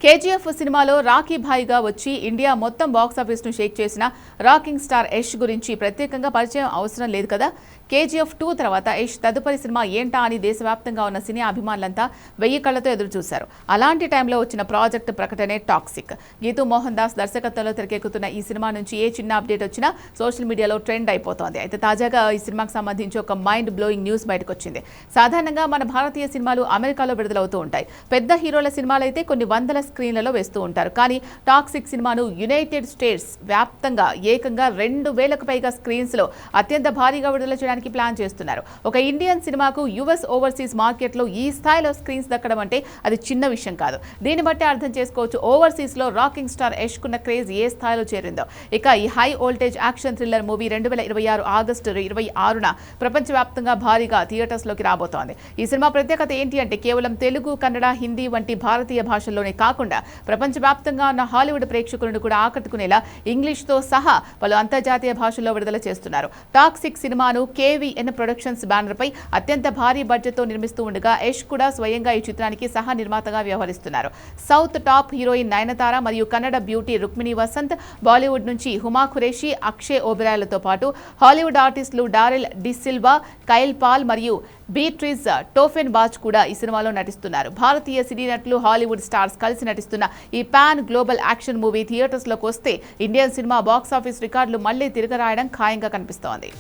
KGF సినిమాలో రాఖీ భాయిగా వచ్చి India మొత్తం బాక్సాఫీస్ను షేక్ చేసిన రాకింగ్ స్టార్ యష్ గురించి ప్రత్యేకంగా పరిచయం అవసరం లేదు కదా. కేజీఎఫ్ 2 తర్వాత యష్ తదుపరి సినిమా ఏంటా అని దేశవ్యాప్తంగా ఉన్న సినీ అభిమానులంతా 1000 కళ్లతో ఎదురు చూశారు. అలాంటి టైంలో వచ్చిన ప్రాజెక్ట్ ప్రకటనే టాక్సిక్. గీతూ మోహన్ దాస్ దర్శకత్వంలో తెరకెక్కుతున్న ఈ సినిమా నుంచి ఏ చిన్న అప్డేట్ వచ్చినా సోషల్ మీడియాలో ట్రెండ్ అయిపోతోంది. అయితే తాజాగా ఈ సినిమాకి సంబంధించి ఒక మైండ్ బ్లోయింగ్ న్యూస్ బయటకు వచ్చింది. సాధారణంగా మన భారతీయ సినిమాలు అమెరికాలో విడుదలవుతూ ఉంటాయి. పెద్ద హీరోల సినిమాలైతే కొన్ని వందల స్క్రీన్లలో వేస్తూ ఉంటారు. కానీ టాక్సిక్ సినిమాను యునైటెడ్ స్టేట్స్ వ్యాప్తంగా ఏకంగా 2000కు పైగా స్క్రీన్స్ లో అత్యంత భారీగా విడుదల చేయడానికి ప్లాన్ చేస్తున్నారు. ఒక ఇండియన్ సినిమాకు యుఎస్ ఓవర్సీస్ మార్కెట్లో ఈ స్థాయిలో స్క్రీన్స్ దక్కడం అంటే అది చిన్న విషయం కాదు. దీన్ని బట్టి అర్థం చేసుకోవచ్చు ఓవర్సీస్ లో రాకింగ్ స్టార్ యష్ కున్న క్రేజ్ ఏ స్థాయిలో చేరిందో. ఇక ఈ high voltage action thriller movie 2026 August 26న ప్రపంచవ్యాప్తంగా భారీగా థియేటర్స్ లోకి రాబోతోంది. ఈ సినిమా ప్రత్యేకత ఏంటి అంటే కేవలం తెలుగు, కన్నడ, హిందీ వంటి భారతీయ భాషల్లోనే కాకుండా ప్రపంచవ్యాప్తంగా ఉన్న హాలీవుడ్ ప్రేక్షకులను కూడా ఆకట్టుకునేలా ఇంగ్లీష్తో సహా పలు అంతర్జాతీయ భాషల్లో విడుదల చేస్తున్నారు. టాక్సిక్ సినిమాను కేవీఎన్ ప్రొడక్షన్స్ బ్యానర్ పై అత్యంత భారీ బడ్జెట్ తో నిర్మిస్తూ ఉండగా యష్ కూడా స్వయంగా ఈ చిత్రానికి సహా నిర్మాతగా వ్యవహరిస్తున్నారు. సౌత్ టాప్ హీరోయిన్ నయనతార మరియు కన్నడ బ్యూటీ రుక్మిణి వసంత్, బాలీవుడ్ నుంచి హుమా ఖురేషి, అక్షయ్ ఓబెరాయ్లతో పాటు హాలీవుడ్ ఆర్టిస్టులు డారెల్ డిసిల్వా, కైల్ పాల్ మరియు బీట్రిజ్ టోఫెన్ బాచ్ కూడా ఈ సినిమాలో నటిస్తున్నారు. భారతీయ సినీ నటులు, హాలీవుడ్ స్టార్స్ కలిసి నటిస్తున్న ఈ pan global action movie theatres లోకి వస్తే ఇండియన్ సినిమా బాక్సాఫీస్ రికార్డులు మళ్లీ తిరగరాయడం ఖాయంగా కనిపిస్తోంది.